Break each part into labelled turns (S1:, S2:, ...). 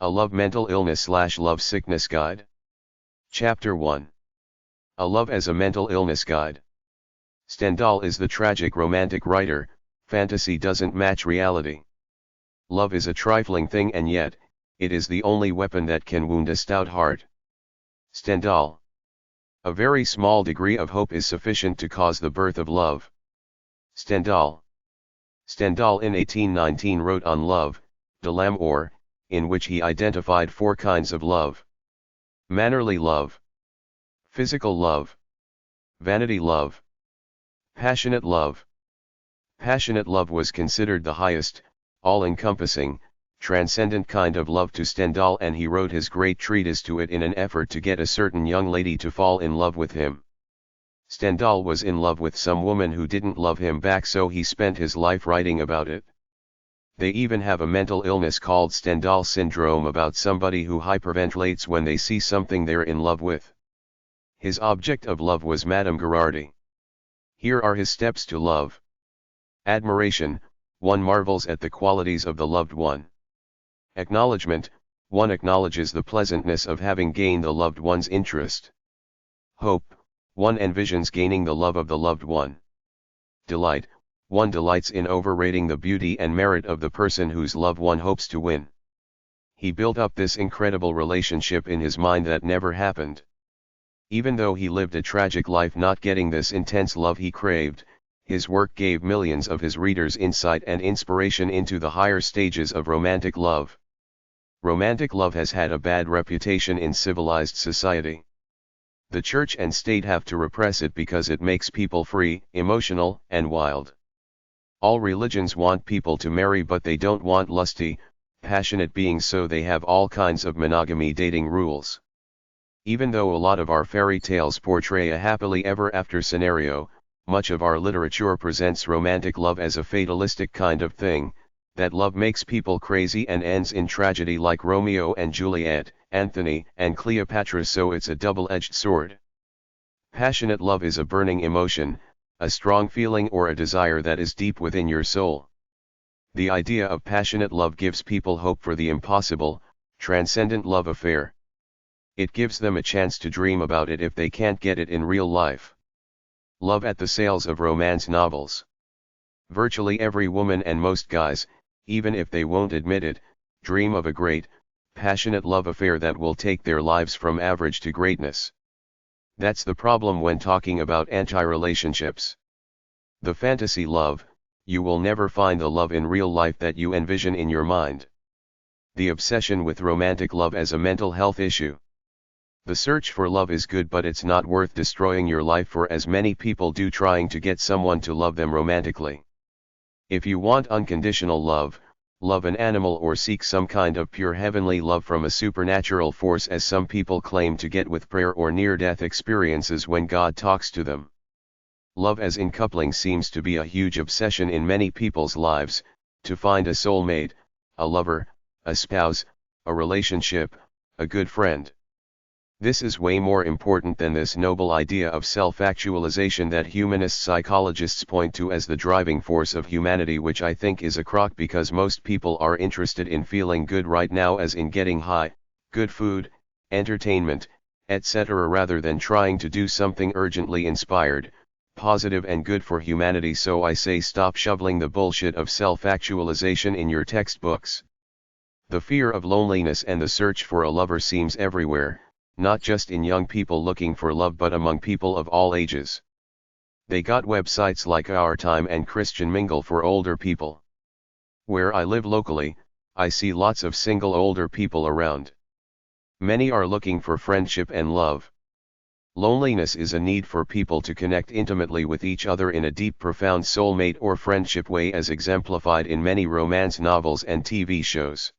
S1: A Love Mental Illness/Love Sickness Guide. Chapter 1. A Love as a Mental Illness Guide. Stendal is the tragic romantic writer. Fantasy doesn't match reality. Love is a trifling thing, and yet, it is the only weapon that can wound a stout heart. Stendal. A very small degree of hope is sufficient to cause the birth of love. Stendal. Stendal in 1819 wrote on love, de l'amour, in which he identified 4 kinds of love. Mannerly love, physical love, vanity love, passionate love. Passionate love was considered the highest, all-encompassing, transcendent kind of love to Stendal, and he wrote his great treatise to it in an effort to get a certain young lady to fall in love with him. Stendal was in love with some woman who didn't love him back, so he spent his life writing about it. They even have a mental illness called Stendal Syndrome about somebody who hyperventilates when they see something they're in love with. His object of love was Madame Gherardi. Here are his steps to love. Admiration, one marvels at the qualities of the loved one. Acknowledgement, one acknowledges the pleasantness of having gained the loved one's interest. Hope, one envisions gaining the love of the loved one. Delight, one delights in overrating the beauty and merit of the person whose love one hopes to win. He built up this incredible relationship in his mind that never happened. Even though he lived a tragic life not getting this intense love he craved, his work gave millions of his readers insight and inspiration into the higher stages of romantic love. Romantic love has had a bad reputation in civilized society. The church and state have to repress it because it makes people free, emotional, and wild. All religions want people to marry, but they don't want lusty, passionate beings, so they have all kinds of monogamy dating rules. Even though a lot of our fairy tales portray a happily ever after scenario, much of our literature presents romantic love as a fatalistic kind of thing, that love makes people crazy and ends in tragedy like Romeo and Juliet, Anthony and Cleopatra, so it's a double-edged sword. Passionate love is a burning emotion, a strong feeling or a desire that is deep within your soul. The idea of passionate love gives people hope for the impossible, transcendent love affair. It gives them a chance to dream about it if they can't get it in real life. Love at the sales of romance novels. Virtually every woman and most guys, even if they won't admit it, dream of a great, passionate love affair that will take their lives from average to greatness. That's the problem when talking about anti-relationships. The fantasy love, you will never find the love in real life that you envision in your mind. The obsession with romantic love as a mental health issue. The search for love is good, but it's not worth destroying your life for, as many people do, trying to get someone to love them romantically. If you want unconditional love, love an animal or seek some kind of pure heavenly love from a supernatural force, as some people claim to get with prayer or near-death experiences when God talks to them. Love as in coupling seems to be a huge obsession in many people's lives, to find a soulmate, a lover, a spouse, a relationship, a good friend. This is way more important than this noble idea of self-actualization that humanist psychologists point to as the driving force of humanity, which I think is a crock, because most people are interested in feeling good right now, as in getting high, good food, entertainment, etc., rather than trying to do something urgently inspired, positive and good for humanity. So I say, stop shoveling the bullshit of self-actualization in your textbooks. The fear of loneliness and the search for a lover seems everywhere, not just in young people looking for love, but among people of all ages. They got websites like Our Time and Christian Mingle for older people. Where I live locally, I see lots of single older people around. Many are looking for friendship and love. Loneliness is a need for people to connect intimately with each other in a deep, profound soulmate or friendship way, as exemplified in many romance novels and TV shows.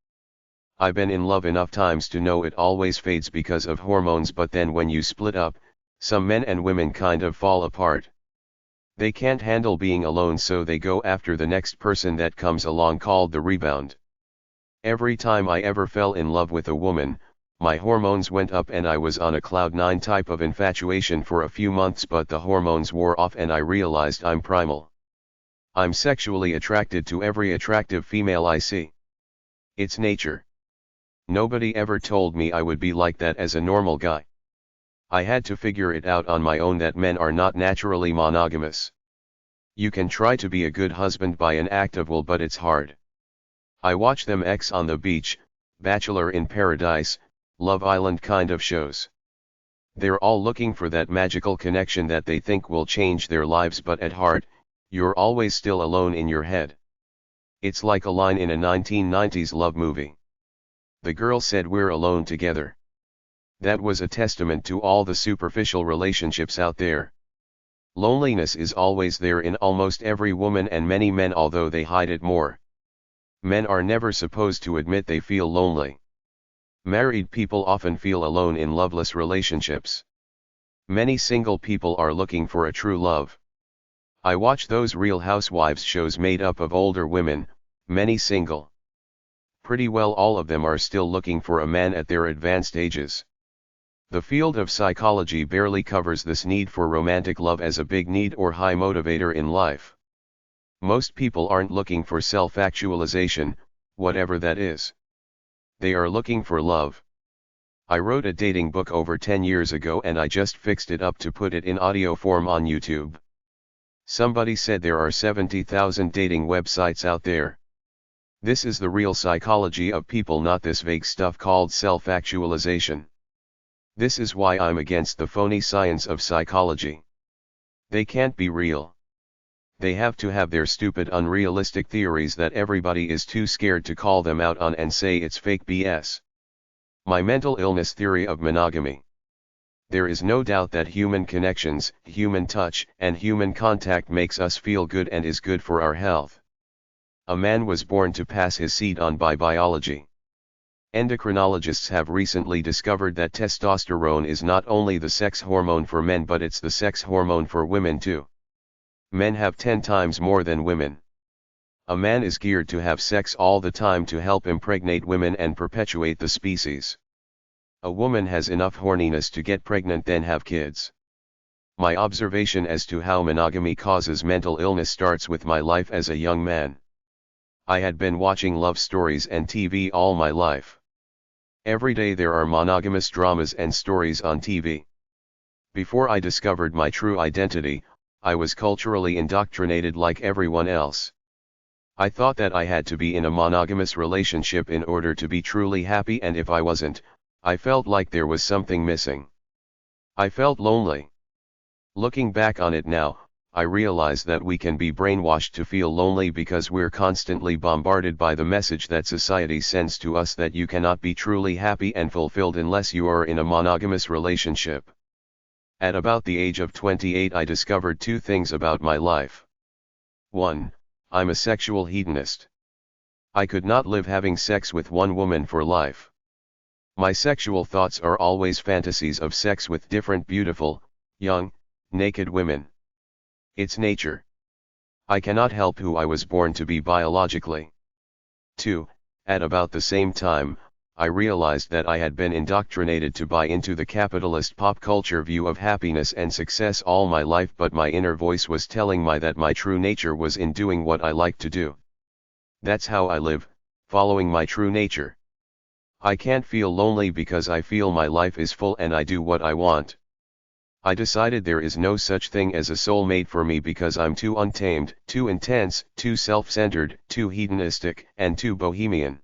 S1: I've been in love enough times to know it always fades because of hormones, but then when you split up, some men and women kind of fall apart. They can't handle being alone, so they go after the next person that comes along, called the rebound. Every time I ever fell in love with a woman, my hormones went up and I was on a cloud 9 type of infatuation for a few months, but the hormones wore off and I realized I'm primal. I'm sexually attracted to every attractive female I see. It's nature. Nobody ever told me I would be like that as a normal guy. I had to figure it out on my own that men are not naturally monogamous. You can try to be a good husband by an act of will, but it's hard. I watch them Ex on the Beach, Bachelor in Paradise, Love Island kind of shows. They're all looking for that magical connection that they think will change their lives, but at heart, you're always still alone in your head. It's like a line in a 1990s love movie. The girl said, "We're alone together." That was a testament to all the superficial relationships out there. Loneliness is always there in almost every woman and many men, although they hide it more. Men are never supposed to admit they feel lonely. Married people often feel alone in loveless relationships. Many single people are looking for a true love. I watch those Real Housewives shows made up of older women, many single. Pretty well all of them are still looking for a man at their advanced ages. The field of psychology barely covers this need for romantic love as a big need or high motivator in life. Most people aren't looking for self-actualization, whatever that is. They are looking for love. I wrote a dating book over 10 years ago and I just fixed it up to put it in audio form on YouTube. Somebody said there are 70,000 dating websites out there. This is the real psychology of people, not this vague stuff called self-actualization. This is why I'm against the phony science of psychology. They can't be real. They have to have their stupid unrealistic theories that everybody is too scared to call them out on and say it's fake BS. My mental illness theory of monogamy. There is no doubt that human connections, human touch, and human contact makes us feel good and is good for our health. A man was born to pass his seed on by biology. Endocrinologists have recently discovered that testosterone is not only the sex hormone for men, but it's the sex hormone for women too. Men have 10 times more than women. A man is geared to have sex all the time to help impregnate women and perpetuate the species. A woman has enough horniness to get pregnant then have kids. My observation as to how monogamy causes mental illness starts with my life as a young man. I had been watching love stories and TV all my life. Every day there are monogamous dramas and stories on TV. Before I discovered my true identity, I was culturally indoctrinated like everyone else. I thought that I had to be in a monogamous relationship in order to be truly happy, and if I wasn't, I felt like there was something missing. I felt lonely. Looking back on it now, I realize that we can be brainwashed to feel lonely because we're constantly bombarded by the message that society sends to us that you cannot be truly happy and fulfilled unless you are in a monogamous relationship. At about the age of 28, I discovered 2 things about my life. 1. I'm a sexual hedonist. I could not live having sex with one woman for life. My sexual thoughts are always fantasies of sex with different beautiful, young, naked women. It's nature. I cannot help who I was born to be biologically. 2. At about the same time, I realized that I had been indoctrinated to buy into the capitalist pop culture view of happiness and success all my life, but my inner voice was telling me that my true nature was in doing what I like to do. That's how I live, following my true nature. I can't feel lonely because I feel my life is full and I do what I want. I decided there is no such thing as a soulmate for me because I'm too untamed, too intense, too self-centered, too hedonistic, and too bohemian.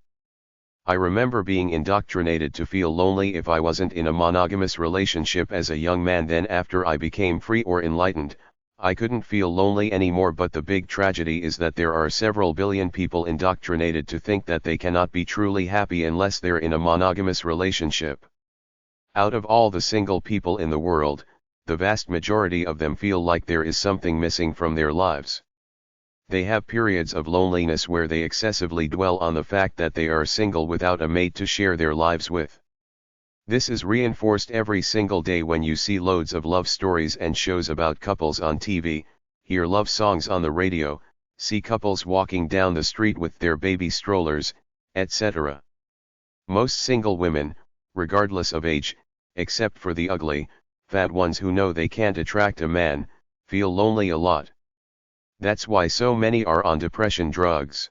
S1: I remember being indoctrinated to feel lonely if I wasn't in a monogamous relationship as a young man. Then after I became free or enlightened, I couldn't feel lonely anymore. But the big tragedy is that there are several billion people indoctrinated to think that they cannot be truly happy unless they're in a monogamous relationship. Out of all the single people in the world, the vast majority of them feel like there is something missing from their lives. They have periods of loneliness where they excessively dwell on the fact that they are single without a mate to share their lives with. This is reinforced every single day when you see loads of love stories and shows about couples on TV, hear love songs on the radio, see couples walking down the street with their baby strollers, etc. Most single women, regardless of age, except for the ugly, fat ones who know they can't attract a man, feel lonely a lot. That's why so many are on depression drugs.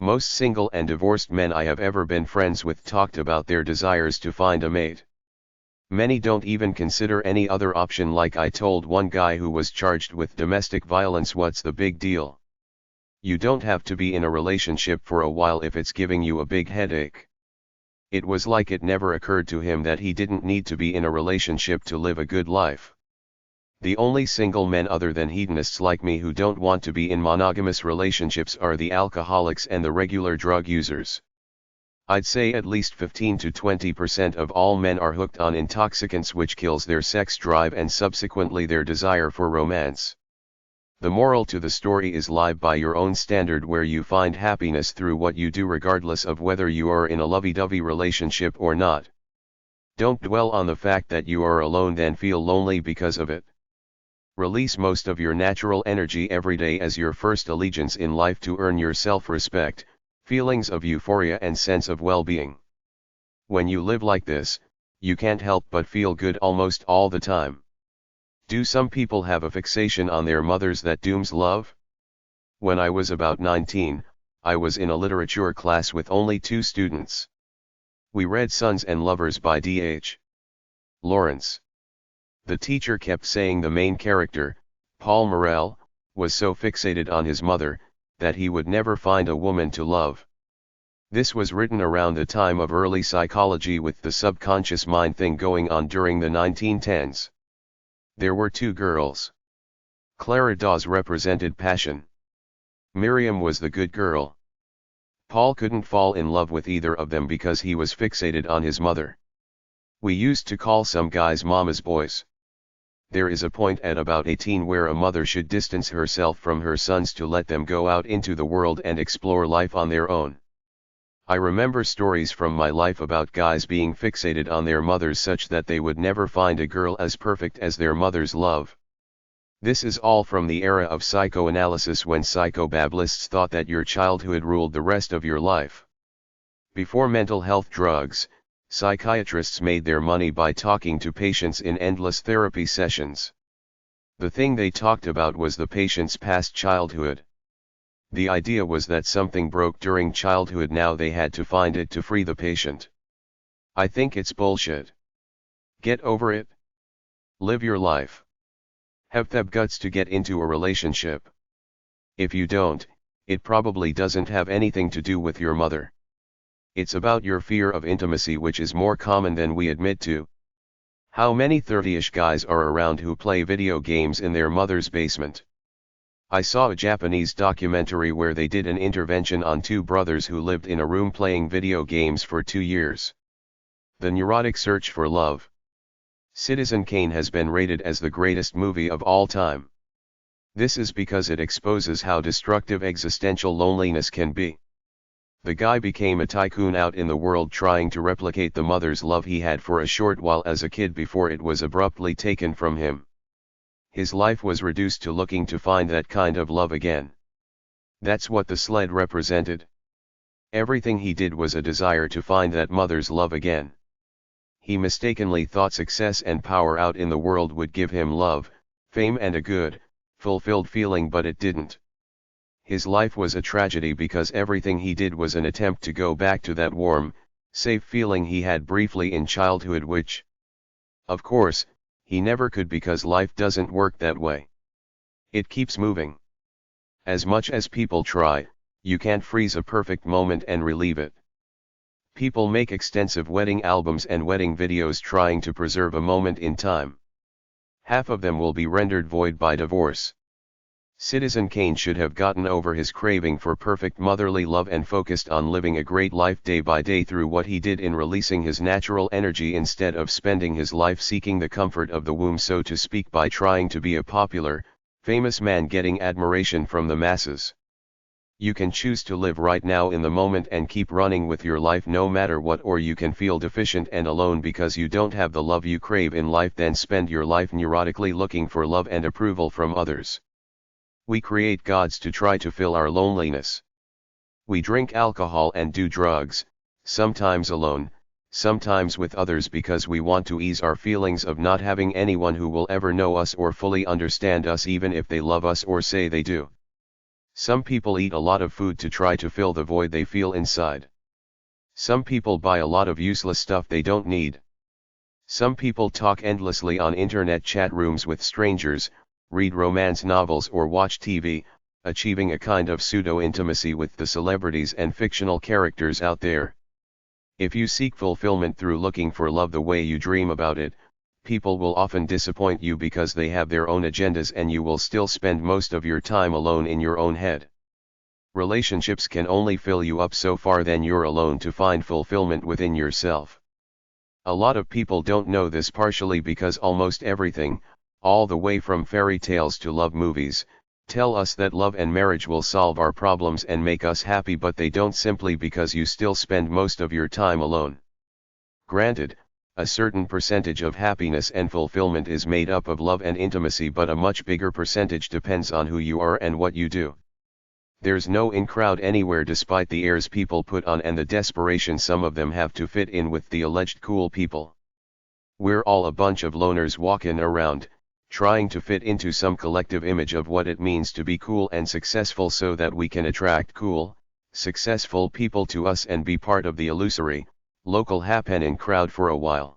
S1: Most single and divorced men I have ever been friends with talked about their desires to find a mate. Many don't even consider any other option. Like I told one guy who was charged with domestic violence, what's the big deal? You don't have to be in a relationship for a while if it's giving you a big headache. It was like it never occurred to him that he didn't need to be in a relationship to live a good life. The only single men other than hedonists like me who don't want to be in monogamous relationships are the alcoholics and the regular drug users. I'd say at least 15 to 20% of all men are hooked on intoxicants, which kills their sex drive and subsequently their desire for romance. The moral to the story is live by your own standard, where you find happiness through what you do regardless of whether you are in a lovey-dovey relationship or not. Don't dwell on the fact that you are alone then feel lonely because of it. Release most of your natural energy every day as your first allegiance in life to earn your self-respect, feelings of euphoria and sense of well-being. When you live like this, you can't help but feel good almost all the time. Do some people have a fixation on their mothers that dooms love? When I was about 19, I was in a literature class with only 2 students. We read Sons and Lovers by D.H. Lawrence. The teacher kept saying the main character, Paul Morrell, was so fixated on his mother, that he would never find a woman to love. This was written around the time of early psychology with the subconscious mind thing going on during the 1910s. There were 2 girls. Clara Dawes represented passion. Miriam was the good girl. Paul couldn't fall in love with either of them because he was fixated on his mother. We used to call some guys mama's boys. There is a point at about 18 where a mother should distance herself from her sons to let them go out into the world and explore life on their own. I remember stories from my life about guys being fixated on their mothers such that they would never find a girl as perfect as their mother's love. This is all from the era of psychoanalysis, when psychobablists thought that your childhood ruled the rest of your life. Before mental health drugs, psychiatrists made their money by talking to patients in endless therapy sessions. The thing they talked about was the patient's past childhood. The idea was that something broke during childhood, now they had to find it to free the patient. I think it's bullshit. Get over it. Live your life. Have the guts to get into a relationship. If you don't, it probably doesn't have anything to do with your mother. It's about your fear of intimacy, which is more common than we admit to. How many 30-ish guys are around who play video games in their mother's basement? I saw a Japanese documentary where they did an intervention on 2 brothers who lived in a room playing video games for 2 years. The Neurotic Search for Love. Citizen Kane has been rated as the greatest movie of all time. This is because it exposes how destructive existential loneliness can be. The guy became a tycoon out in the world trying to replicate the mother's love he had for a short while as a kid before it was abruptly taken from him. His life was reduced to looking to find that kind of love again. That's what the sled represented. Everything he did was a desire to find that mother's love again. He mistakenly thought success and power out in the world would give him love, fame and a good, fulfilled feeling, but it didn't. His life was a tragedy because everything he did was an attempt to go back to that warm, safe feeling he had briefly in childhood, which, of course, he never could, because life doesn't work that way. It keeps moving. As much as people try, you can't freeze a perfect moment and relieve it. People make extensive wedding albums and wedding videos trying to preserve a moment in time. Half of them will be rendered void by divorce. Citizen Kane should have gotten over his craving for perfect motherly love and focused on living a great life day by day through what he did in releasing his natural energy, instead of spending his life seeking the comfort of the womb, so to speak, by trying to be a popular, famous man getting admiration from the masses. You can choose to live right now in the moment and keep running with your life no matter what, or you can feel deficient and alone because you don't have the love you crave in life, then spend your life neurotically looking for love and approval from others. We create gods to try to fill our loneliness. We drink alcohol and do drugs, sometimes alone, sometimes with others, because we want to ease our feelings of not having anyone who will ever know us or fully understand us, even if they love us or say they do. Some people eat a lot of food to try to fill the void they feel inside. Some people buy a lot of useless stuff they don't need. Some people talk endlessly on internet chat rooms with strangers, read romance novels or watch TV, achieving a kind of pseudo-intimacy with the celebrities and fictional characters out there. If you seek fulfillment through looking for love the way you dream about it, people will often disappoint you because they have their own agendas and you will still spend most of your time alone in your own head. Relationships can only fill you up so far, then you're alone to find fulfillment within yourself. A lot of people don't know this, partially because almost everything, all the way from fairy tales to love movies, tell us that love and marriage will solve our problems and make us happy, but they don't, simply because you still spend most of your time alone. Granted, a certain percentage of happiness and fulfillment is made up of love and intimacy, but a much bigger percentage depends on who you are and what you do. There's no in crowd anywhere, despite the airs people put on and the desperation some of them have to fit in with the alleged cool people. We're all a bunch of loners walking around, trying to fit into some collective image of what it means to be cool and successful so that we can attract cool, successful people to us and be part of the illusory, local happening crowd for a while.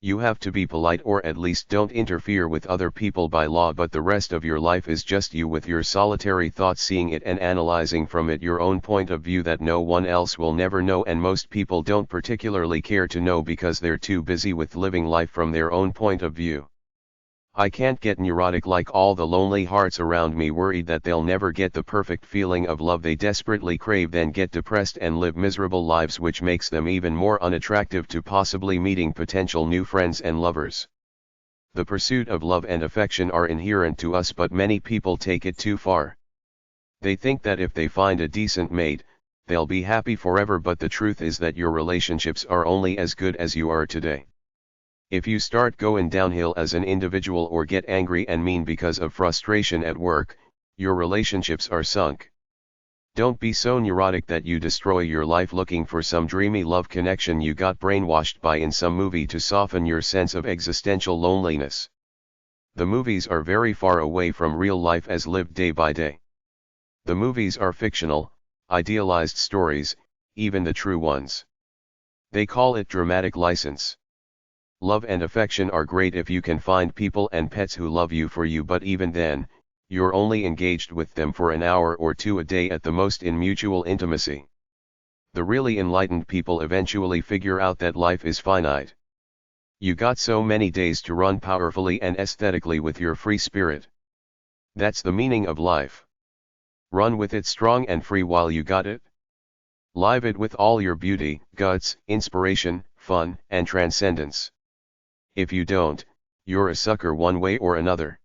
S1: You have to be polite, or at least don't interfere with other people by law, but the rest of your life is just you with your solitary thoughts, seeing it and analyzing from it your own point of view that no one else will never know, and most people don't particularly care to know because they're too busy with living life from their own point of view. I can't get neurotic like all the lonely hearts around me, worried that they'll never get the perfect feeling of love they desperately crave, then get depressed and live miserable lives, which makes them even more unattractive to possibly meeting potential new friends and lovers. The pursuit of love and affection are inherent to us, but many people take it too far. They think that if they find a decent mate, they'll be happy forever, but the truth is that your relationships are only as good as you are today. If you start going downhill as an individual or get angry and mean because of frustration at work, your relationships are sunk. Don't be so neurotic that you destroy your life looking for some dreamy love connection you got brainwashed by in some movie to soften your sense of existential loneliness. The movies are very far away from real life as lived day by day. The movies are fictional, idealized stories, even the true ones. They call it dramatic license. Love and affection are great if you can find people and pets who love you for you, but even then, you're only engaged with them for an hour or two a day at the most in mutual intimacy. The really enlightened people eventually figure out that life is finite. You got so many days to run powerfully and aesthetically with your free spirit. That's the meaning of life. Run with it strong and free while you got it. Live it with all your beauty, guts, inspiration, fun, and transcendence. If you don't, you're a sucker one way or another.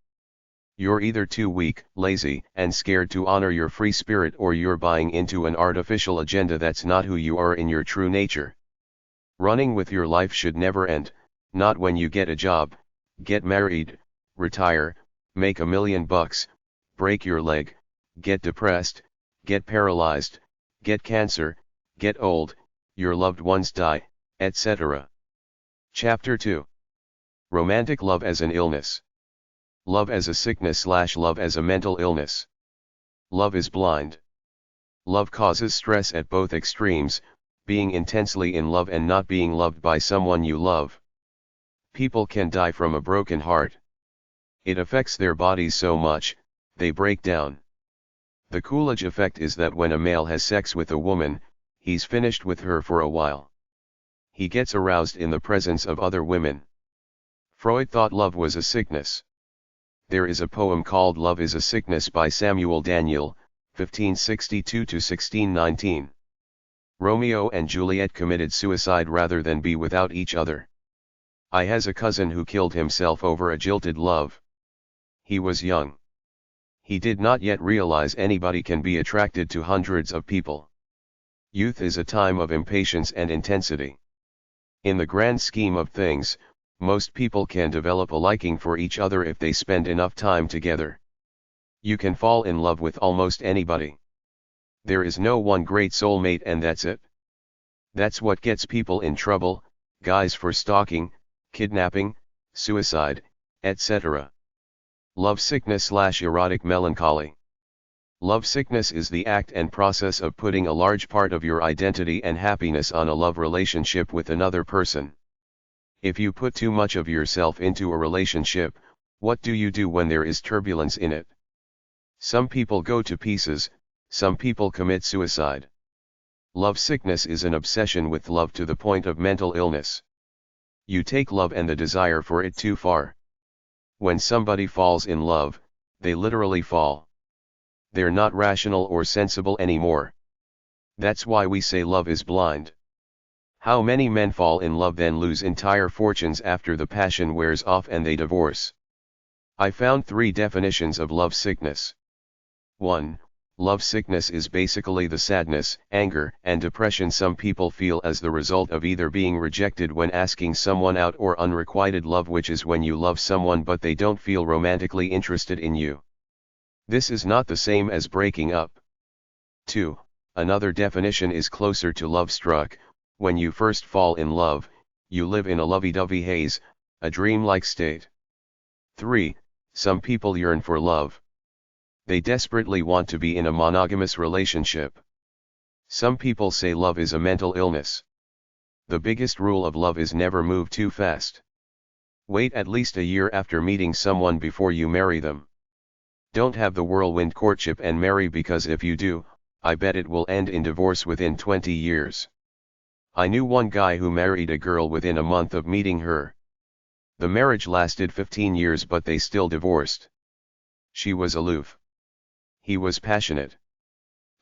S1: You're either too weak, lazy, and scared to honor your free spirit, or you're buying into an artificial agenda that's not who you are in your true nature. Running with your life should never end, not when you get a job, get married, retire, make $1 million, break your leg, get depressed, get paralyzed, get cancer, get old, your loved ones die, etc. Chapter 2. Romantic love as an illness. Love as a sickness/love as a mental illness. Love is blind. Love causes stress at both extremes, being intensely in love and not being loved by someone you love. People can die from a broken heart. It affects their bodies so much, they break down. The Coolidge effect is that when a male has sex with a woman, he's finished with her for a while. He gets aroused in the presence of other women. Freud thought love was a sickness. There is a poem called Love is a Sickness by Samuel Daniel, 1562-1619. Romeo and Juliet committed suicide rather than be without each other. I has a cousin who killed himself over a jilted love. He was young. He did not yet realize anybody can be attracted to hundreds of people. Youth is a time of impatience and intensity. In the grand scheme of things, most people can develop a liking for each other if they spend enough time together. You can fall in love with almost anybody. There is no one great soulmate and that's it. That's what gets people in trouble, guys for stalking, kidnapping, suicide, etc. Love sickness/erotic melancholy. Lovesickness is the act and process of putting a large part of your identity and happiness on a love relationship with another person. If you put too much of yourself into a relationship, what do you do when there is turbulence in it? Some people go to pieces, some people commit suicide. Lovesickness is an obsession with love to the point of mental illness. You take love and the desire for it too far. When somebody falls in love, they literally fall. They're not rational or sensible anymore. That's why we say love is blind. How many men fall in love then lose entire fortunes after the passion wears off and they divorce? I found 3 definitions of lovesickness. 1. Lovesickness is basically the sadness, anger, and depression some people feel as the result of either being rejected when asking someone out or unrequited love, which is when you love someone but they don't feel romantically interested in you. This is not the same as breaking up. 2. Another definition is closer to love-struck. When you first fall in love, you live in a lovey-dovey haze, a dreamlike state. 3. Some people yearn for love. They desperately want to be in a monogamous relationship. Some people say love is a mental illness. The biggest rule of love is never move too fast. Wait at least a year after meeting someone before you marry them. Don't have the whirlwind courtship and marry, because if you do, I bet it will end in divorce within 20 years. I knew one guy who married a girl within a month of meeting her. The marriage lasted 15 years but they still divorced. She was aloof. He was passionate.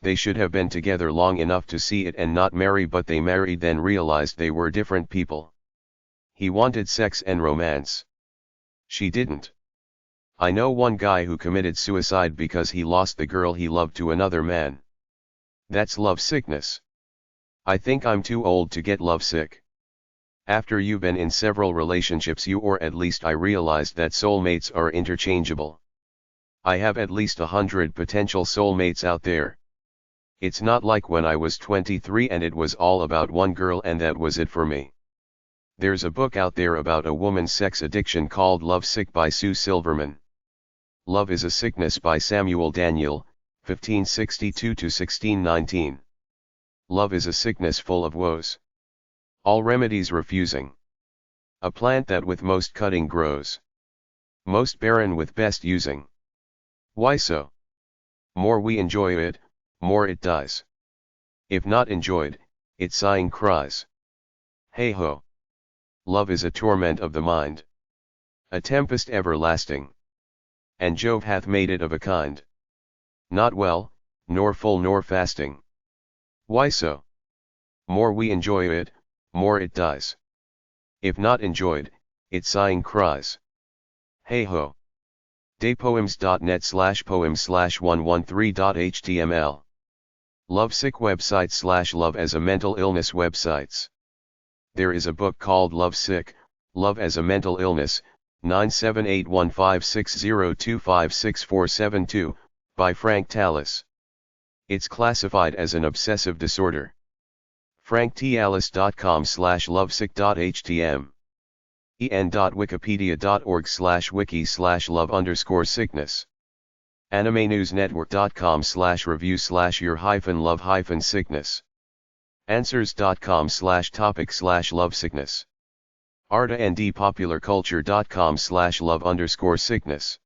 S1: They should have been together long enough to see it and not marry, but they married then realized they were different people. He wanted sex and romance. She didn't. I know one guy who committed suicide because he lost the girl he loved to another man. That's lovesickness. I think I'm too old to get lovesick. After you've been in several relationships, or at least I realized that soulmates are interchangeable. I have at least 100 potential soulmates out there. It's not like when I was 23 and it was all about one girl and that was it for me. There's a book out there about a woman's sex addiction called Lovesick by Sue Silverman. Love is a Sickness by Samuel Daniel, 1562-1619. Love is a sickness full of woes. All remedies refusing. A plant that with most cutting grows. Most barren with best using. Why so? More we enjoy it, more it dies. If not enjoyed, it sighing cries. Hey ho! Love is a torment of the mind. A tempest everlasting. And Jove hath made it of a kind. Not well, nor full nor fasting. Why so? More we enjoy it, more it dies. If not enjoyed, it sighing cries. Hey ho! daypoems.net/poems/113.html Lovesick website /love as a mental illness websites. There is a book called Lovesick, Love as a Mental Illness, 9781560256472, by Frank Tallis. It's classified as an obsessive disorder. franktallis.com/lovesick.htm en.wikipedia.org/wiki/love_sickness animenewsnetwork.com/review/your-love-sickness answers.com/topic/lovesickness arta-and-popularculture.com/love_sickness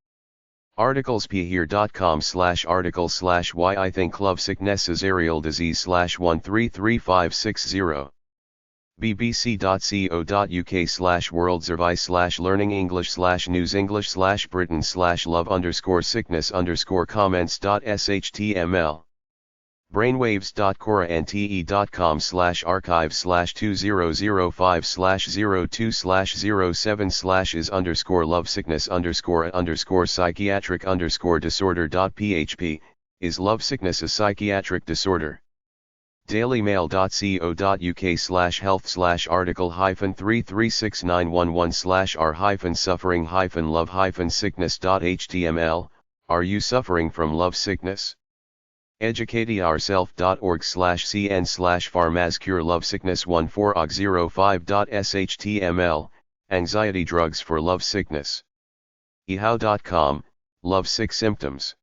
S1: articlespehere.com/article/why I think lovesickness is cesareal disease/133560 bbc.co.uk/worldservice/learning English/news English/Britain/love_sickness_comments.html brainwaves.cora.ante.com/archive/2007/is_lovesickness_a_psychiatric_disorder.php Is lovesickness a psychiatric disorder? dailymail.co.uk/health/article-3369111/r-suffering-love-sickness.html Are you suffering from lovesickness? educatiourself.org/cn/pharmascure-lovesickness14og05.shtml Anxiety drugs for lovesickness. ehow.com, lovesick symptoms.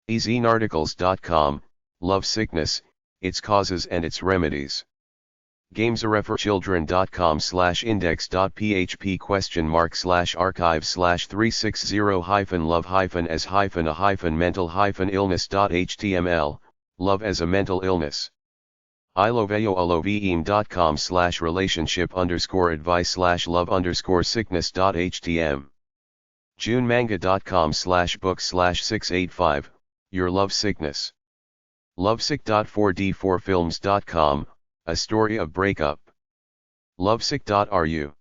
S1: ezinarticles.com, Lovesickness, its causes and its remedies. Gamesareferchildren.com/index.php?love-360-love-a-mental-illness.html, love as a mental illness. iloveyo-relationship_advice/love_sickness.htm. junemanga.com/book/685, Your Love Sickness. Lovesick.4d4films.com, a story of breakup. Lovesick.ru.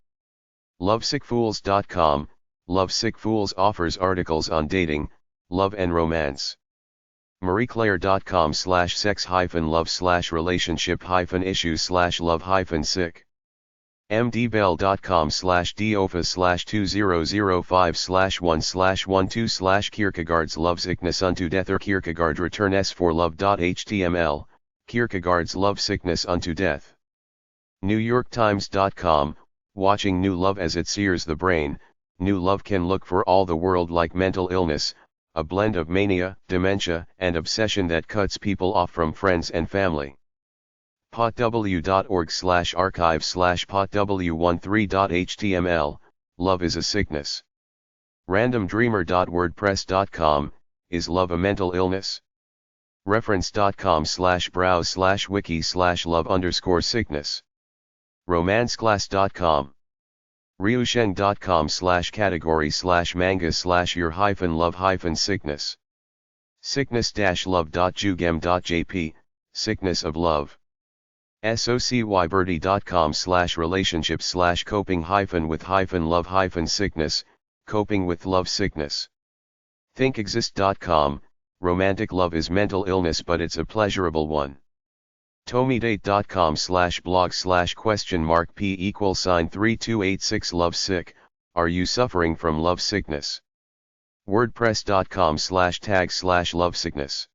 S1: Lovesickfools.com, Lovesickfools offers articles on dating, love and romance. marieclaire.com/sex-love/relationship-issues/love-sick. mdbell.com/dofus/2005/1/12/Kierkegaard's Lovesickness unto death or Kierkegaard return s4love.html, Kierkegaard's Lovesickness unto death. NewYorkTimes.com, watching new love as it sears the brain. New love can look for all the world like mental illness, a blend of mania, dementia, and obsession that cuts people off from friends and family. potw.org/archive/potw13.html, Love is a sickness. randomdreamer.wordpress.com, Is love a mental illness? reference.com/browse/wiki/love_sickness. romanceclass.com. ryusheng.com/category/manga/your-love-sickness. sickness-love.jugem.jp, Sickness of Love. socyberty.com/relationships/coping-with-love-sickness, coping with love sickness. thinkexist.com, romantic love is mental illness but it's a pleasurable one. tomidate.com/blog/?p=3286 Lovesick, are you suffering from love sickness? wordpress.com/tag/lovesickness